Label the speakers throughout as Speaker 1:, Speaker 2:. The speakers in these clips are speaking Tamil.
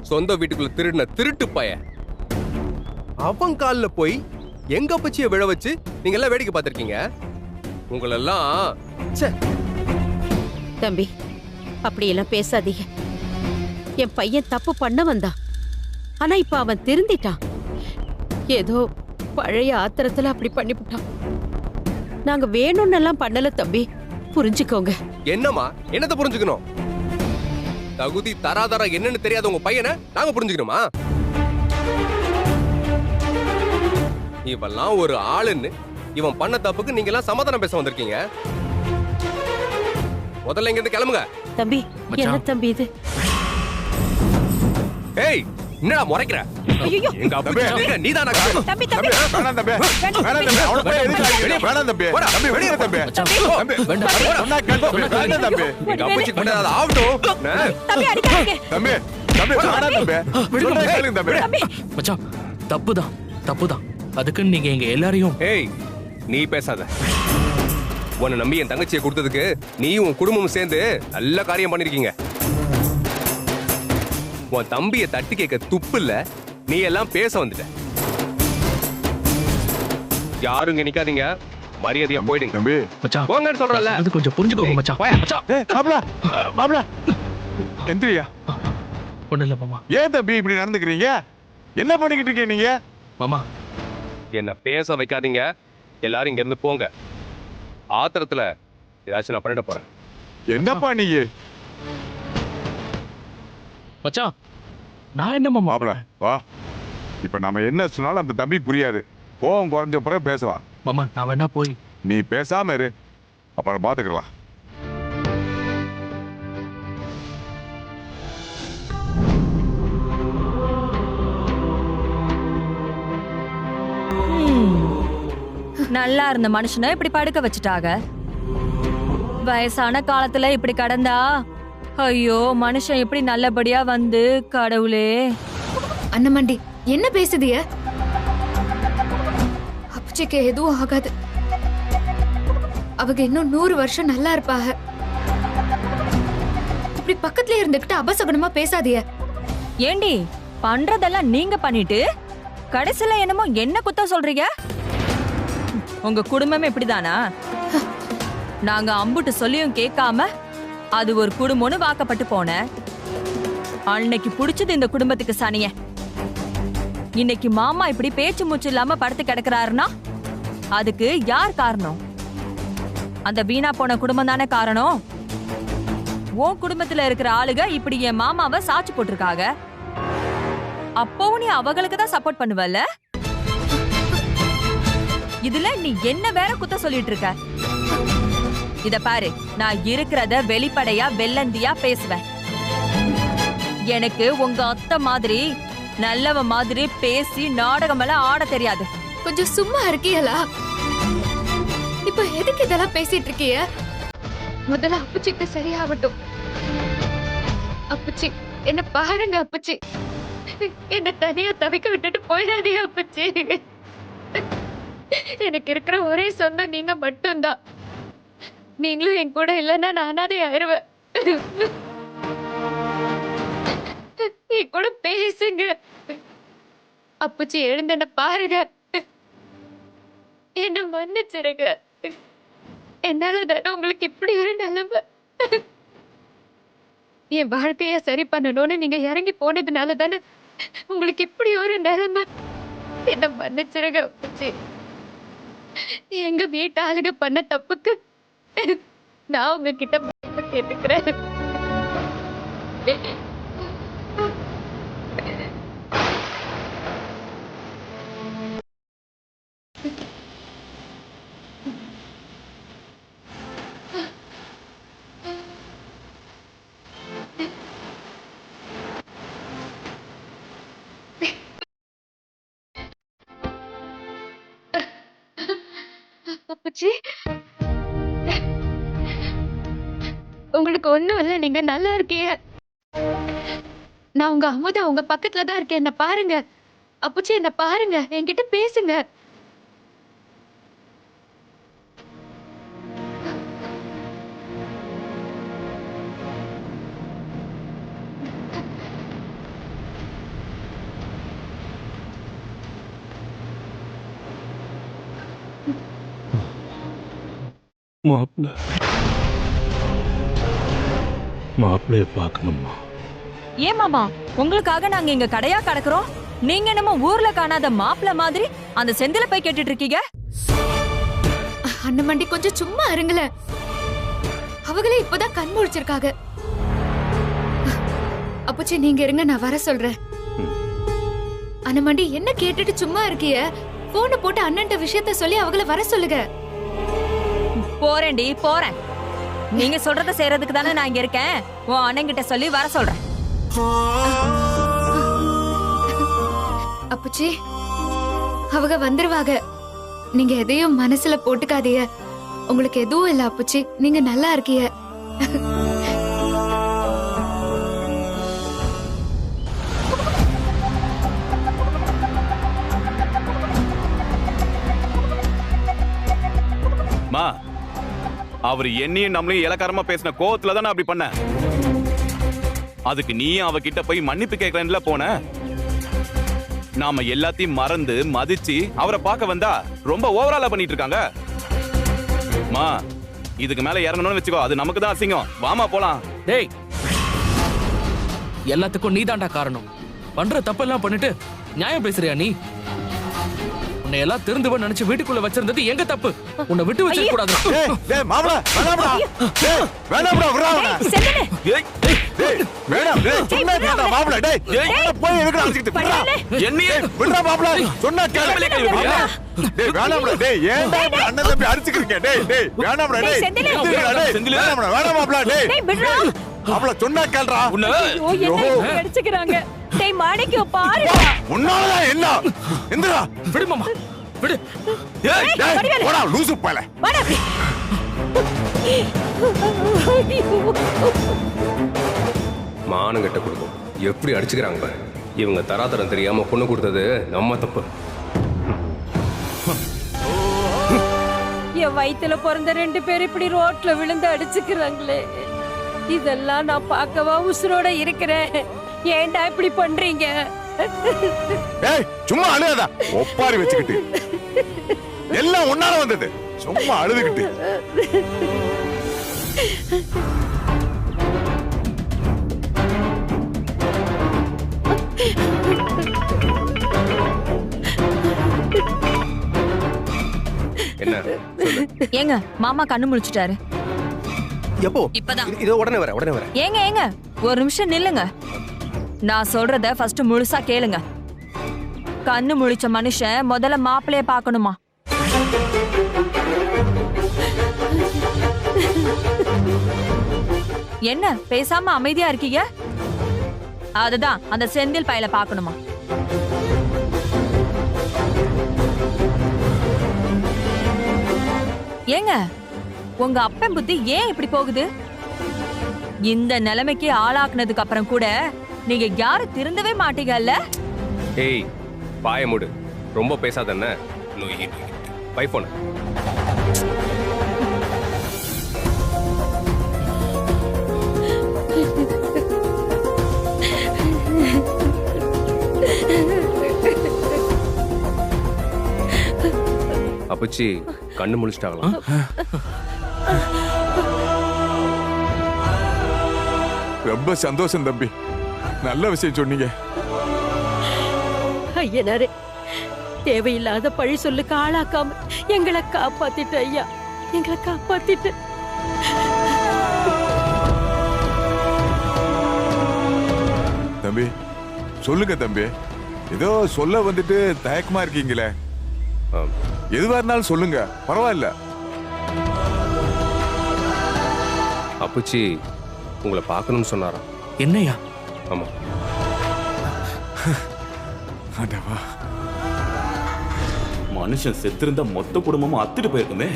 Speaker 1: சொந்த வீட்டுக்குள்ள திருடின திருட்டு பய அவன் கால்ல போய் எங்க அப்பச்சிய விழ வச்சு நீங்க எல்லாம் வேடிக்கை பார்த்திருக்கீங்க. உங்களெல்லாம்
Speaker 2: தம்பி அப்படியெல்லாம் பேசாதீங்க. என் பையன் தப்பு பண்ண வந்தான். ஆனா இப்ப அவன் திருந்திட்டான். ஏதோ பழைய ஆத்திரத்துல அப்படி பண்ணிவிட்டான். நாங்க வேணும்னு எல்லாம் பண்ணல தம்பி, புரிஞ்சுக்கோங்க.
Speaker 1: என்னம்மா என்னத்த புரிஞ்சுக்கணும்? தகுதி தராதரா என்னன்னு தெரியாத உங்க பையனை நாங்க புரிஞ்சுக்கணுமா? இவெல்லாம் ஒரு ஆளுன்னு இவன் பண்ண தப்புக்கு நீங்க எல்லாம் சமாதானம் பேச வந்திருக்கீங்க. முதல்ல இங்க இருந்து கிளம்புங்க.
Speaker 2: தம்பி என்ன தம்பி இது?
Speaker 1: ஏய் என்னடா முறைக்கிற?
Speaker 2: ஐயோ
Speaker 1: எங்க அப்பா நீதானா?
Speaker 2: தம்பி தம்பி
Speaker 3: வேணாம் தம்பி, வேணாம் தம்பி, அவளை போய் எதுக்கு வெளியே வேணாம் தம்பி, தம்பி வெளியே தம்பி, தம்பி சொன்னா கேட்டு வேணாம் தம்பி,
Speaker 1: எங்க அப்பச்சி பண்ணாத ஆவட்டும்.
Speaker 2: தம்பி அடிக்காதீங்க
Speaker 3: தம்பி, தம்பி வேணாம் தம்பி, சொன்னா கேளுங்க தம்பி.
Speaker 4: மச்சான் தப்புதான் தப்புதான், அதுக்குன்னு நீங்க எங்க எல்லாரையும்.
Speaker 1: ஏய் நீ பேசாத. உன்னை நம்பி என் தங்கச்சியை கொடுத்ததுக்கு நீயும் உன் குடும்பமும் சேர்ந்து நல்ல காரியம் பண்ணிருக்கீங்க. உன் தம்பியை தட்டி கேட்க துப்பு இல்ல, நீ எல்லாம் பேச வந்துட்ட. யாரும் இங்க நிக்காதீங்க, மரியாதையா போயிடுங்க.
Speaker 3: தம்பி
Speaker 4: மச்சான்
Speaker 1: போங்கன்னு சொல்றல,
Speaker 4: அது கொஞ்சம் புரிஞ்சுக்கோங்க மச்சான். மச்சான்
Speaker 3: மாப்ள மாப்ள எந்திரியா.
Speaker 4: ஒண்ணு இல்ல மாமா.
Speaker 3: ஏன் தம்பி இப்படி நடந்துக்கிறீங்க? என்ன பண்ணிக்கிட்டு இருக்கீங்க நீங்க?
Speaker 4: மாமா
Speaker 1: என்ன பேச வைக்காதீங்க. எல்லாரும் இங்க இருந்து போங்க. ஆத்திரத்துல ஏதாச்சும் நான் பண்ணிட போறேன்.
Speaker 3: என்னப்பா நீங்க?
Speaker 4: மச்சான் நான் என்ன மாமா?
Speaker 3: மாப்ள வா, இப்ப நாம என்ன சொன்னாலும் அந்த தம்பி புரியாது. கோவம் குறைஞ்ச பிறகு பேசுவான்.
Speaker 4: மாமா நான் வேணா போய்.
Speaker 3: நீ பேசாம இரு, அப்புறம் பாத்துக்கலாம்.
Speaker 5: நல்லா இருந்த மனுஷனை இப்படி படுக்க வச்சுட்டாங்க. வயசான காலத்துல இப்படி கடந்தா ஐயோ மனுஷன் இப்படி நல்லபடியா வந்து கடவுளே.
Speaker 6: அண்ணமண்டி என்ன பேசுதிய? அப்பச்சிக்கு எதுவும் ஆகாது. அவங்க இன்னும் 100 வருஷம் நல்லா இருப்பாங்க. இப்படி பக்கத்துல இருந்துகிட்டு அபசகுணமா பேசாதிய.
Speaker 5: ஏண்டி பண்றதெல்லாம் நீங்க பண்ணிட்டு கடைசில என்னமோ என்ன குத்தம் சொல்றீங்க? உங்க குடும்பமே இப்படிதானா? நாங்க அம்புட்டு சொல்லியும் கேட்காம அது ஒரு குடும்பம்னு வாக்கப்பட்டு போன அன்னைக்கு புடிச்சது இந்த குடும்பத்துக்கு சனிய. இன்னைக்கு மாமா இப்படி பேச்சு மூச்சு இல்லாம படுத்து கிடக்குறாருன்னா அதுக்கு யார் காரணம்? அந்த வீணா போன குடும்பம் தானே காரணம். உன் குடும்பத்துல இருக்கிற ஆளுக இப்படி என் மாமாவை சாட்சி போட்டிருக்காங்க. அப்பவும் நீ அவங்களுக்கு தான் சப்போர்ட் பண்ணுவல்ல? இதுல நீ என்ன வேற குத்த சொல்லிட்டு இருக்க? இத பாரு, நான் இருக்கிறத வெளிப்படையா வெள்ளந்தியா பேசுவேன். எனக்கு உங்க அத்தை மாதிரி நல்லவ மாதிரி பேசி நாடகம் எல்லாம் ஆட தெரியாது.
Speaker 6: கொஞ்சம் சும்மா இருக்கீங்களா? இப்ப எதுக்கு இதெல்லாம் பேசிட்டு இருக்கீங்க? முதல்ல அப்பச்சிக்கு சரியாகட்டும். அப்பச்சி என்ன பாருங்க அப்பச்சி, என்ன தனியா தவிக்க விட்டுட்டு போயிடாதீங்க அப்பச்சி. எனக்கு இருக்கிற ஒரே சொந்தம் நீங்க மட்டும்தான். நீங்களும் என் கூட இல்லைன்னா நான் அனாதை ஆயிருவேன். என் கூட பேசுங்க அப்பச்சி. எழுந்தன பாருங்க, என்ன மன்னிச்சிருங்க. என்னால தானே உங்களுக்கு இப்படி ஒரு நிலைமை. என் வாழ்க்கைய சரி பண்ணணும்னு நீங்க இறங்கி போனதுனால தானே உங்களுக்கு இப்படி ஒரு நிலைமை. என்ன மன்னிச்சிருங்க அப்பச்சி. எங்க வீட்டு ஆளுங்க பண்ண தப்புக்கு நான் உங்ககிட்ட கேட்டுக்கிறேன். அப்பச்சி உங்களுக்கு ஒண்ணும் இல்ல, நீங்க நல்லா இருக்கீங்க. நான் உங்க அமுதா உங்க பக்கத்துல தான் இருக்கேன். என்ன பாருங்க அப்பச்சி, என்ன பாருங்க, என்கிட்ட பேசுங்க.
Speaker 7: மாப்பிள்ளைய பார்க்கணுமா?
Speaker 5: ஏன் மாமா, உங்களுக்காக நாங்க இங்க கடையா கடக்குறோம், நீங்க என்னமோ ஊர்ல காணாத மாப்பிள்ள மாதிரி அந்த செந்தில போய் கேட்டுட்டு இருக்கீங்க.
Speaker 6: அண்ணமண்டி கொஞ்சம் சும்மா இருங்களேன். அவங்களே இப்பதான் கண் முழிச்சிருக்காங்க. அப்பச்சி நீங்க இருங்க, நான் வர சொல்றேன். அண்ணமண்டி என்ன கேட்டுட்டு சும்மா இருக்கிய? போன போட்டு அண்ணன்ட்ட விஷயத்த சொல்லி அவங்கள வர சொல்லுங்க.
Speaker 5: போறேன்டி போறேன். நீங்க சொல்றத செய்யறதுக்கு தானே நான் இங்க இருக்கேன். உன் அண்ணன் கிட்ட சொல்லி வர சொல்றேன்.
Speaker 6: அப்பச்சி அவங்க வந்துருவாங்க. நீங்க எதையும் மனசுல போட்டுக்காதீங்க. உங்களுக்கு எதுவும் இல்ல அப்பச்சி, நீங்க நல்லா இருக்கீங்க.
Speaker 3: மா, அவர் என்னையும் நம்மளையும் இலக்காரமா பேசின கோவத்துல தான் நான் அப்படி பண்ண. அதுக்கு நீயும் அவகிட்ட போய் மன்னிப்பு கேட்கறேன்ல போன. நாம எல்லாத்தையும் மறந்து மதிச்சு அவரை பார்க்க வந்தா ரொம்ப ஓவராலா பண்ணிட்டு இருக்காங்க. மா, இதுக்கு மேல இறங்கணும்னு வச்சுக்கோ, அது நமக்கு தான் அசிங்கம். வாமா போலாம்.
Speaker 4: டேய், எல்லாத்துக்கும் நீதான்டா காரணம். பண்ற தப்பெல்லாம் பண்ணிட்டு நியாயம் பேசுறியா நீ? உன்னை எல்லாம் திருந்துவ நினைச்சு வீட்டுக்குள்ள வச்சிருந்தது எங்க தப்பு? உன்னை விட்டு வச்சிட கூடாது.
Speaker 3: டேய் மாப்ள, வேணாம்டா. டேய் வேணாம்டா, விடுடா.
Speaker 5: செந்தில,
Speaker 3: டேய் டேய் வேணாம். டேய் சொன்னா கேடா மாப்ள. டேய் போய் எதுக்கு அடிச்சிட்டு விடுடா. என்னையே விடுடா மாப்ள. சொன்னா கேளு. டேய் வேணாம்டா. டேய் ஏன்டா இப்படி அண்ணன் தம்பி அடிச்சிக்கிறீங்க? டேய் டேய் வேணாம்டா. டேய் செந்தில வேணாம்டா. வேணாம் மாப்ள. டேய்
Speaker 5: விடுடா.
Speaker 3: மாப்ள சொன்னா கேளுடா.
Speaker 5: ஐயோ, என்ன அடிச்சுக்கறாங்க? டேய் மாணிக்கம் பாரு.
Speaker 3: உன்னால என்ன? எந்திரா.
Speaker 4: விடு மாமா, விடு.
Speaker 3: டேய் டேய் போடா லூசு பயல.
Speaker 5: வாடா.
Speaker 1: மானங்கிட்ட கொடுக்கும் எப்படி அடிச்சுக்கிறாங்க பாரு. இவங்க தராதரம் தெரியாம பொண்ணு கொடுத்தது நம்ம தப்பு.
Speaker 2: என் வயித்துல பிறந்த 2 பேர் இப்படி ரோட்ல விழுந்து அடிச்சுக்கிறாங்களே, இதெல்லாம் நான் பார்க்கவா உசுரோட இருக்கிறேன்? ஏன்டா இப்படி பண்றீங்க?
Speaker 3: ஏய் சும்மா அழுகாத. ஒப்பாரி வச்சுக்கிட்டு எல்லாம் ஒன்னால வந்தது. சும்மா அழுதுகிட்டு.
Speaker 1: என்ன சொல்லு.
Speaker 5: ஏங்க மாமா கண்ணு முழிச்சிட்டாரு.
Speaker 1: எப்போ?
Speaker 5: இப்பதான்.
Speaker 1: இதோ உடனே வரேன்.
Speaker 5: ஏங்க ஒரு நிமிஷம் நில்லுங்க. நான் சொல்றத ஃபர்ஸ்ட் முழுசா கேளுங்க. கண்ணு முழிச்ச மனுஷன் முதல்ல மாப்பிளைய பார்க்கணுமா? என்ன பேசாம அமைதியா இருக்கீங்க? அதுதான் அந்த செந்தில் பயல பார்க்கணுமா? ஏங்க உங்க அப்பன் புத்தி ஏன் இப்படி போகுது? இந்த நிலைமைக்கு ஆளாக்குனதுக்கு அப்புறம் கூட நீங்க யாரும் திருந்தவே மாட்டீங்கல்ல?
Speaker 1: ஏய் பாய மூடு. ரொம்ப பேசாத. என்ன பைபோன். அப்பச்சி கண்ணு முழிச்சிட்டாங்களாம்.
Speaker 3: ரொம்ப சந்தோஷம் தம்பி. நல்ல விஷயம் சொன்னீங்க.
Speaker 2: ஐயனாரே, தேவையில்லாத பழி சொல்லுக்கு ஆளாக்காம எங்களை காப்பாத்திட்டு ஐயா, எங்களை காப்பாத்திட்டு.
Speaker 3: தம்பி சொல்லுங்க தம்பி. ஏதோ சொல்ல வந்துட்டு தயக்கமா இருக்கீங்களே. எதுவா இருந்தாலும் சொல்லுங்க, பரவாயில்ல.
Speaker 1: அப்பச்சி உங்களை பார்க்கணும்னு சொன்னாராம்.
Speaker 4: என்னையா?
Speaker 1: ஆமா.
Speaker 8: மனுஷன் செத்திருந்த மொத்த குடும்பமும் அத்துட்டு போயிருக்குமே.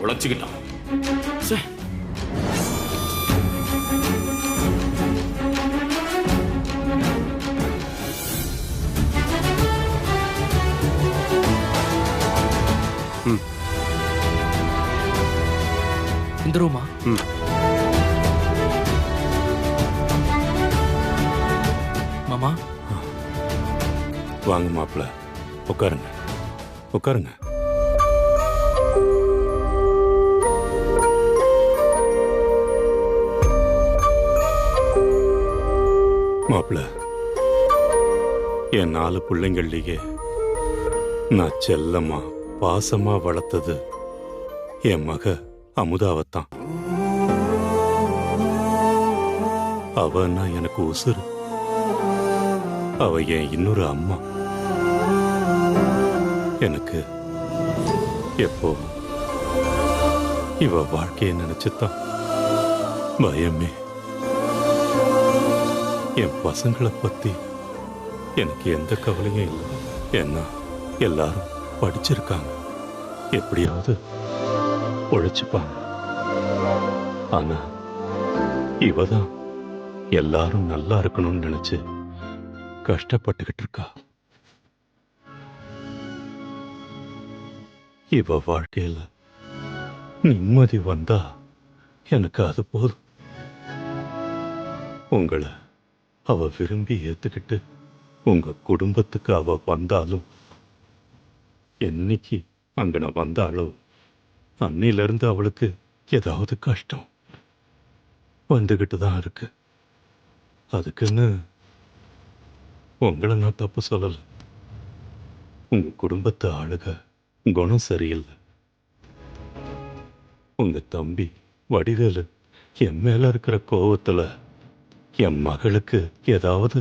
Speaker 8: உழைச்சுக்கிட்டான்.
Speaker 4: இந்த ரூமா? மாமா
Speaker 7: வாங்க மாப்பிள்ள, உட்காருங்க உட்காருங்க. மாப்பிள்ள, என் 4 பிள்ளைங்கள்லயே நான் செல்லமா பாசமா வளர்த்தது என் மக அமுதாவத்தான். அவன்னா எனக்கு உசுறு. அவ என் இன்னொரு அம்மா. எனக்கு எப்போ இவ வாழ்க்கையை நினைச்சுதான் பயமே. என் பசங்களை பத்தி எனக்கு எந்த கவலையும் இல்லை. ஏன்னா எல்லாரும் படிச்சிருக்காங்க, எப்படியாவது உழைச்சுப்பாங்க. ஆனா இவதான் எல்லாரும் நல்லா இருக்கணும்னு நினைச்சு கஷ்டப்பட்டுக்கிட்டு இருக்கா. இவ வாழ்க்கையில நிம்மதி வந்தா எனக்கு அது போதும். உங்களை அவ விரும்பி ஏத்துக்கிட்டு உங்க குடும்பத்துக்கு அவ வந்தாலும், என்னைக்கு அங்கன வந்தாலோ அன்னிலிருந்து அவளுக்கு ஏதாவது கஷ்டம் வந்துகிட்டு தான் இருக்கு. அதுக்குன்னு உங்களை நான் தப்பு சொல்லல. உங்க குடும்பத்தை ஆளுக குணம் சரியில்லை. உங்க தம்பி வடிவேலு என் மேல இருக்கிற கோவத்துல என் மகளுக்கு ஏதாவது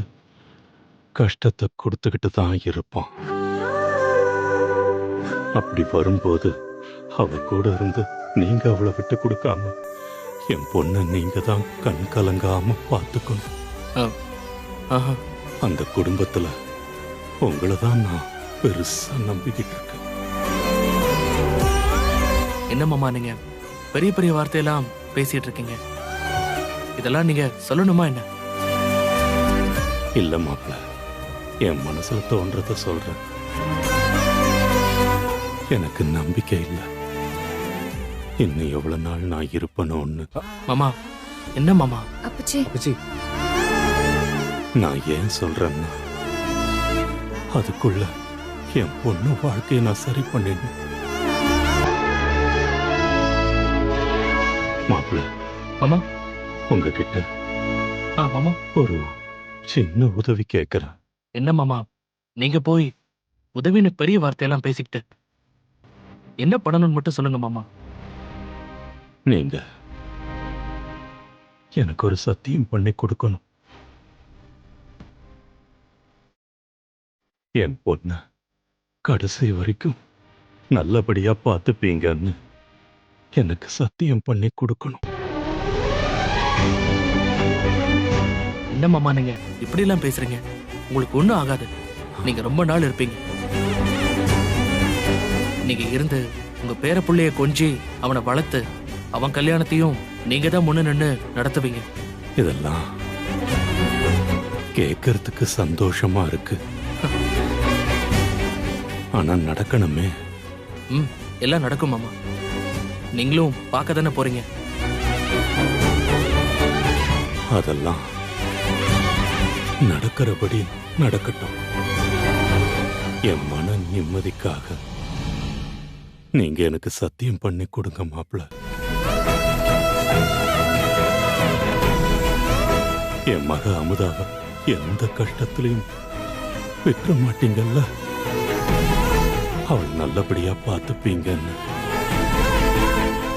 Speaker 7: கஷ்டத்தை கொடுத்துக்கிட்டு தான் இருப்பான். அப்படி வரும்போது அவ கூட இருந்து நீங்க அவளை விட்டு கொடுக்காம என் பொண்ணை நீங்க தான் கண் கலங்காம பார்த்துக்கணும். அந்த குடும்பத்துல உங்களை தான் நான் பெருசா நம்பிக்கிட்டு இருக்கேன்.
Speaker 4: என்ன மாமா நீங்க பெரிய பெரிய வார்த்தையெல்லாம் பேசிட்டு இருக்கீங்க? இதெல்லாம் நீங்க சொல்லணுமா என்ன?
Speaker 7: இல்ல மாப்பிள்ள, என் மனசுல தோன்றத சொல்றேன். எனக்கு நம்பிக்கை இல்லை இன்னும் எவ்வளவு நாள் நான் இருப்பேன்னு.
Speaker 4: மாமா என்ன மாமா?
Speaker 6: அப்பச்சி
Speaker 7: நான் ஏன் சொல்றேன்னா, அதுக்குள்ள என் பொண்ணு வாழ்க்கையை நான் சரி பண்ணிடணும். மாப்பிள்ள,
Speaker 4: மாமா
Speaker 7: உங்ககிட்ட
Speaker 4: மாமா
Speaker 7: ஒரு சின்ன உதவி கேட்கிறேன்.
Speaker 4: என்ன மாமா நீங்க போய் உதவின்னு பெரிய வார்த்தையெல்லாம் பேசிக்கிட்டு என்ன பண்ணணும்னு மட்டும் சொல்லுங்க மாமா.
Speaker 7: நீங்க எனக்கு ஒரு சத்தியம் பண்ணி கொடுக்கணும். என் பொண்ண கடைசி வரைக்கும் நல்லபடியா பார்த்துப்பீங்கன்னு எனக்கு சத்தியம் பண்ணி கொடுக்கணும்.
Speaker 4: என்ன மாமா நீங்க இப்படி எல்லாம் பேசுறீங்க? உங்களுக்கு ஒண்ணும் ஆகாது. நீங்க ரொம்ப நாள் இருப்பீங்க. நீங்க இருந்து உங்க பேர புள்ளைய கொஞ்சி அவனை வளர்த்து அவன் கல்யாணத்தையும் நீங்க தான் முன்ன நின்னு நடத்துவீங்க.
Speaker 7: இதெல்லாம் கேட்கறதுக்கு சந்தோஷமா இருக்கு. ஆனா நடக்கணுமே.
Speaker 4: எல்லாம் நடக்கும் மாமா. நீங்களும் பார்க்க தானே போறீங்க.
Speaker 7: அதெல்லாம் நடக்கிறபடி நடக்கட்டும். என் மன நிம்மதிக்காக நீங்க எனக்கு சத்தியம் பண்ணி கொடுங்க மாப்பிள்ள. என் மக அமுதாவை எந்த கஷ்டத்திலையும் விட்டுற மாட்டீங்கல்ல? அவள் நல்லபடியா பார்த்துப்பீங்கன்னு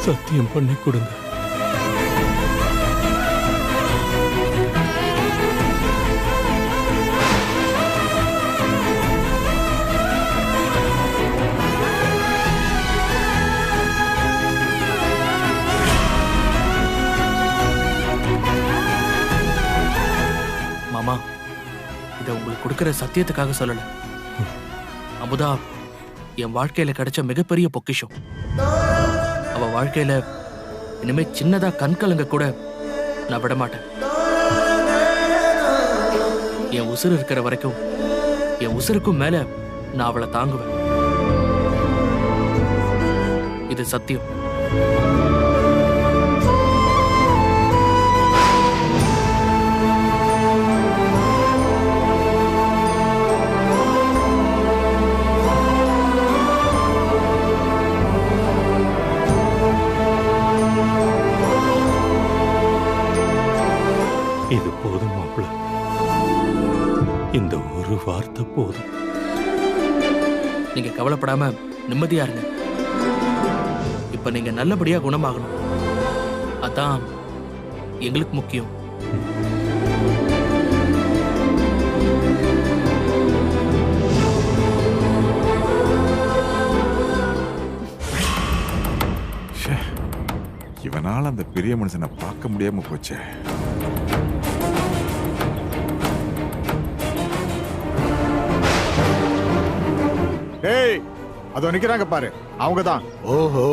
Speaker 7: சத்தியம் பண்ணி கொடுங்க.
Speaker 4: மாமா இதை உங்களுக்கு கொடுக்கிற சத்தியத்துக்காக சொல்லல. அமுதா என் வாழ்க்கையில கிடைச்ச மிகப்பெரிய பொக்கிஷம். அவ வாழ்க்கையில இனிமே சின்னதா கண்கலங்க கூட நான் விட மாட்டேன். என் உசுறு இருக்கிற வரைக்கும் என் உசுருக்கும் மேல நான் அவளை தாங்குவேன். இது சத்தியம்.
Speaker 7: இது போதும் மாப்பிள்ள. இந்த ஒரு வார்த்தை போதும்.
Speaker 4: நீங்க கவலைப்படாம நிம்மதியா இருங்க. இப்ப நீங்க நல்லபடியா குணமாகணும், அதான் எங்களுக்கு முக்கியம்.
Speaker 9: இவனால அந்த பெரிய மனுஷனை பார்க்க முடியாம போச்சே.
Speaker 10: டேய், அதோ நிக்கிறாங்க பாரு, அவங்க தான். ஓஹோ,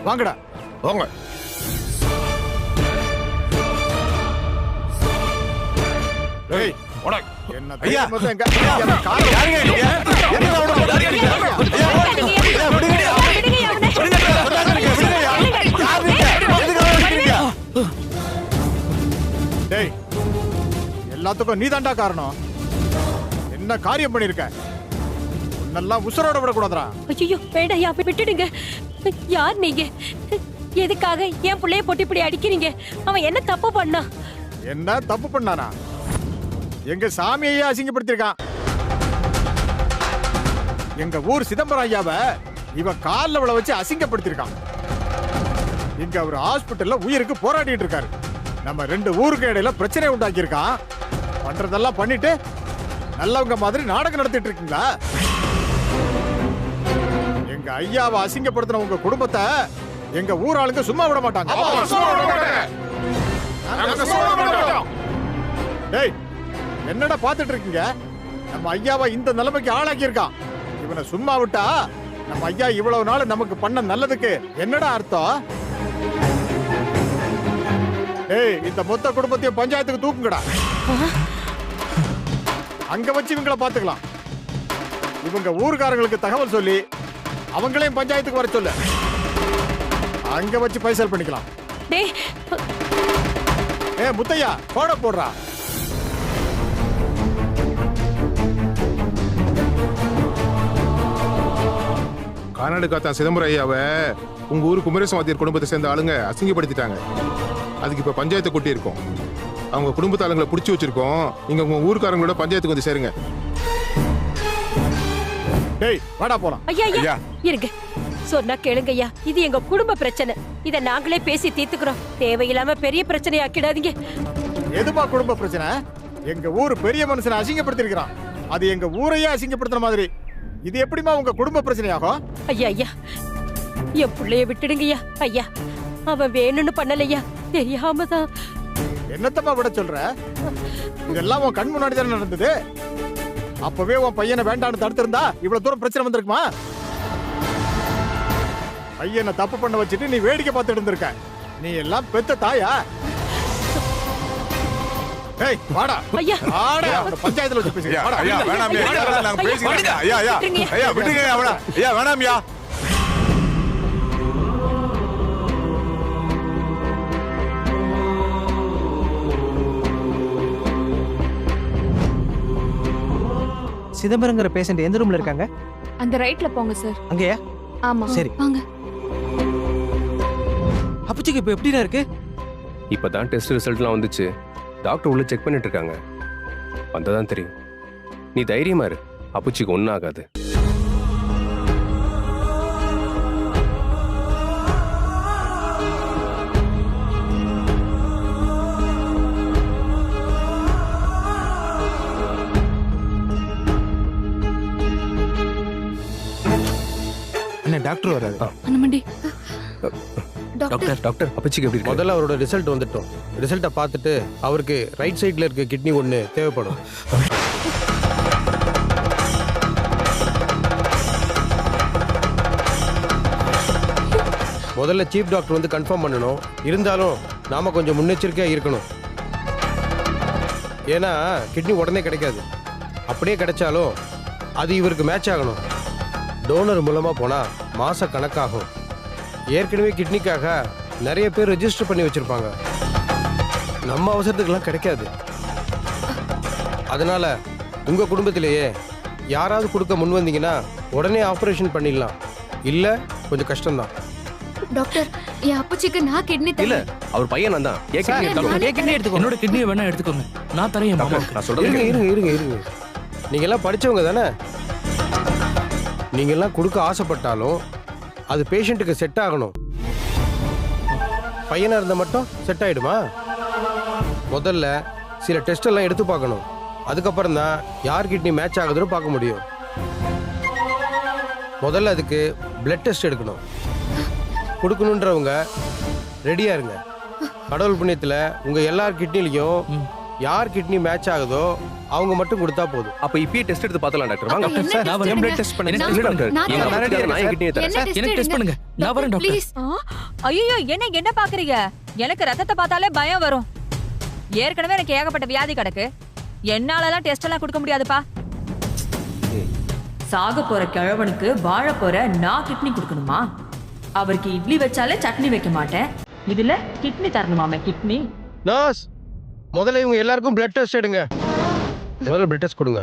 Speaker 10: வாங்கடா வாங்க. டேய், என்ன ஐயா மொத்தம் எங்க என்ன கார் யாருங்க நீங்க? என்ன ஓட யாருங்க நீங்க? ஐயா விடுங்க, டேய், எல்லாத்துக்கும் நீ தாண்டா காரணம். என்ன காரியம் பண்ணிருக்க? உன்னெல்லாம் உசுரோட விடக்கூடாதுடா.
Speaker 2: ஐயோ வேண்டாயா, விட்டுடுங்க. யார் நீங்க? எதுக்காக என் புள்ளைய போட்டு இப்படி அடிக்கிறீங்க? அவன் என்ன தப்பு பண்ணா?
Speaker 10: என்ன தப்பு பண்ணானா? எங்க சாமியையே அசிங்கப்படுத்திருக்கான். எங்க ஊர் சிதம்பரம் ஐயாவை இவன் கால்ல விழ வச்சு அசிங்கப்படுத்திருக்கான். இங்க அவர் ஹாஸ்பிட்டல்ல உயிருக்கு போராடிட்டு இருக்காரு. நம்ம ரெண்டு ஊருக்கு இடையில பிரச்சனை உண்டாக்கி இருக்கான். பண்றதெல்லாம் பண்ணிட்டு நல்லவங்க மாதிரி நாடகம் நடத்திட்டு இருக்கீங்களா? எங்க ஐயாவை அசிங்கப்படுத்தின உங்க குடும்பத்தை எங்க ஊர் ஆளுங்க சும்மா விட மாட்டாங்க. டேய், என்னடா பாத்துட்டு இருக்கீங்க? நம்ம ஐயாவை இந்த நிலைமைக்கு ஆளாக்கி இருக்கான். இவனை சும்மா விட்டா நம்ம ஐயா இவ்வளவு நாள் நமக்கு பண்ண நல்லதுக்கு என்னடா அர்த்தம்? டேய், இந்த மொத்த குடும்பத்தையும் பஞ்சாயத்துக்கு தூக்குங்கடா. அங்க வச்சு இவங்களை பாத்துக்கலாம். இவங்க ஊர்காரங்களுக்கு தகவல் சொல்லி அவங்களையும் பஞ்சாயத்துக்கு வர சொல்லு. அங்க வச்சு பைசல் பண்ணிக்கலாம். முத்தையா போடுறா.
Speaker 11: கர்நாடகா தான் சிதம்பரம் ஐயாவை உங்க ஊர் குமரேசவாத்தியர் குடும்பத்தை சேர்ந்த ஆளுங்க அசிங்கப்படுத்திட்டாங்க. அதுக்கு இப்ப பஞ்சாயத்தை கூட்டி இருக்கோம். அவங்க குடும்பத்து ஆளுங்களை பிடிச்சி வச்சிருக்கோம். நீங்க உங்க ஊர்க்காரங்களோட பஞ்சாயத்துக்கு வந்து சேருங்க.
Speaker 10: டேய், வாடா போலாம்.
Speaker 2: ஐயா இருங்க, சொன்னா கேளுங்க ஐயா. இது எங்க குடும்ப பிரச்சனை. இத நாங்களே பேசி தீர்த்துக்கிறோம். தேவையில்லாம பெரிய பிரச்சனை ஆக்கிடாதீங்க.
Speaker 10: எதுமா குடும்ப பிரச்சனை? எங்க ஊர் பெரிய மனுஷனை அசிங்கப்படுத்திருக்கிறான். அது எங்க ஊரையே அசிங்கப்படுத்துற மாதிரி. இது எப்படிமா உங்க குடும்ப பிரச்சனையாகும்?
Speaker 2: ஐயா என் பிள்ளைய விட்டுடுங்கய்யா. ஐயா, அவன் வேணும்னு பண்ணலையா, தெரியாம தான்.
Speaker 10: என்னத்தம்மா விட சொல்ற? இதெல்லாம் உன் கண் முன்னாடி தானே நடந்தது. அப்பவே உன் பையனை வேண்டான்னு தடுத்திருந்தா இவ்வளவு தூரம் பிரச்சனை வந்திருக்குமா? பையனை தப்பு பண்ண வச்சுட்டு நீ வேடிக்கை பார்த்துட்டு இருந்திருக்க. நீ எல்லாம் பெத்த தாயா? ஏய், வாடா
Speaker 2: ஐயா,
Speaker 10: வாடா. பஞ்சாயத்துல வச்சு பேசுங்க. வாடா.
Speaker 9: ஐயா வேணாம், நாங்க பேசிக்கிறோம். ஐயா ஐயா ஐயா விடுங்க. ஐயா வேணாம்யா.
Speaker 12: சிதம்பரங்கிற பேஷண்ட் எந்த ரூம்ல இருக்காங்க?
Speaker 6: அந்த ரைட்ல போங்க சார்.
Speaker 12: அங்கயா?
Speaker 6: ஆமா.
Speaker 12: சரி
Speaker 6: வாங்க.
Speaker 12: அப்புச்சிக்கு இப்ப எப்படிடா இருக்கு?
Speaker 1: இப்பதான் டெஸ்ட் ரிசல்ட்லாம் வந்துச்சு. டாக்டர் உள்ள செக் பண்ணிட்டு இருக்காங்க. வந்ததான் தெரியும். நீ தைரியமா இரு, அப்புச்சிக்கு ஒன்னும் ஆகாது.
Speaker 11: டாக்டர் வராது.
Speaker 1: டாக்டர் அப்புச்சிக்கு எப்படி இருக்கு?
Speaker 13: முதல்ல அவரோட ரிசல்ட் வந்துட்டோம். ரிசல்ட்டை பார்த்துட்டு அவருக்கு ரைட் சைடில் இருக்க கிட்னி ஒன்று தேவைப்படும். முதல்ல சீஃப் டாக்டர் வந்து கன்ஃபார்ம் பண்ணணும். இருந்தாலும் நாம கொஞ்சம் முன்னெச்சரிக்கையாக இருக்கணும். ஏன்னா கிட்னி உடனே கிடைக்காது. அப்படியே கிடைச்சாலும் அது இவருக்கு மேட்ச் ஆகணும். டோனர் மூலமாக போனால் மாத கணக்காகும். ஏற்கனவே கிட்னிக்காக நிறைய பேர் ரெஜிஸ்டர் பண்ணி வச்சுருப்பாங்க. நம்ம அவசரத்துக்கெல்லாம் கிடைக்காது. அதனால் உங்கள் குடும்பத்திலேயே யாராவது கொடுக்க முன் வந்தீங்கன்னா உடனே ஆப்ரேஷன் பண்ணிடலாம். இல்லை கொஞ்சம் கஷ்டம்தான்.
Speaker 6: டாக்டர், என் அப்பச்சிக்கு நான் கிட்னி
Speaker 1: இல்ல அவர் பையன் நான் தான் ஏன் கிட்னி எடுத்துக்கோங்க.
Speaker 4: என்னோட கிட்னியை வேணா எடுத்துக்கோங்க. நான் தரேன் என் மாமாவுக்கு.
Speaker 1: நான் சொல்றது
Speaker 13: இருங்க நீங்க எல்லாம் படிச்சவங்க தானே? நீங்க எல்லாம் கொடுக்க ஆசைப்பட்டாலும் அது பேஷண்ட்டுக்கு செட் ஆகணும். பையனா இருந்தா மட்டும் செட் ஆயிடுமா? முதல்ல சில டெஸ்ட் எல்லாம் எடுத்து பார்க்கணும். அதுக்கப்புறம் தான் யார் கிட்னி மேட்ச் ஆகுதுன்னு பார்க்க முடியும். முதல்ல அதுக்கு பிளட் டெஸ்ட் எடுக்கணும். கொடுக்கணுன்றவங்க ரெடியா இருங்க. கடவுள் புண்ணியத்துல உங்க எல்லார் கிட்னிலையும் யார் கிட்னி மேட்ச் ஆகுதோ அவங்க மட்டும் கொடுத்தா போதும்.
Speaker 1: அப்ப இப்பயே டெஸ்ட் எடுத்து பார்த்தலாம் டாக்டர். வாங்க
Speaker 6: என்ன
Speaker 1: சார்,
Speaker 6: test
Speaker 1: நான்
Speaker 6: எடுங்க?
Speaker 1: டெஸ்ட் பண்ணேன்.
Speaker 6: நான்
Speaker 1: இல்ல டாக்டர்,
Speaker 6: நான்
Speaker 1: எங்க
Speaker 6: வரேன்.
Speaker 1: அப்பச்சிக்கு நான் கிட்னி தரேன்.
Speaker 6: என்ன test
Speaker 4: எனக்கு டெஸ்ட்
Speaker 6: எடுங்க?
Speaker 4: பண்ணுங்க. நான் வரேன் டாக்டர்.
Speaker 6: Please.
Speaker 5: ஐயோ என்ன பாக்குறீங்க? எனக்கு ரத்தத்தை பார்த்தாலே பயம் வரும். ஏற்கனவே எனக்கு ஏகப்பட்ட வியாதி கிடக்கு. என்னாலலாம் டெஸ்ட் எல்லாம் கொடுக்க முடியாதுப்பா. சாக போற கிழவனுக்கு வாழ போற நான் கிட்னி கொடுக்கணுமா? அவருக்கு இட்லி வச்சாலே சட்னி வைக்க மாட்டேன். இதுல கிட்னி தரணுமாமே கிட்னி?
Speaker 13: நர்ஸ், முதல்ல இவங்க எல்லாருக்கும் பிளட் டெஸ்ட் எடுங்க. முதல்ல பிளட் டெஸ்ட் கொடுங்க.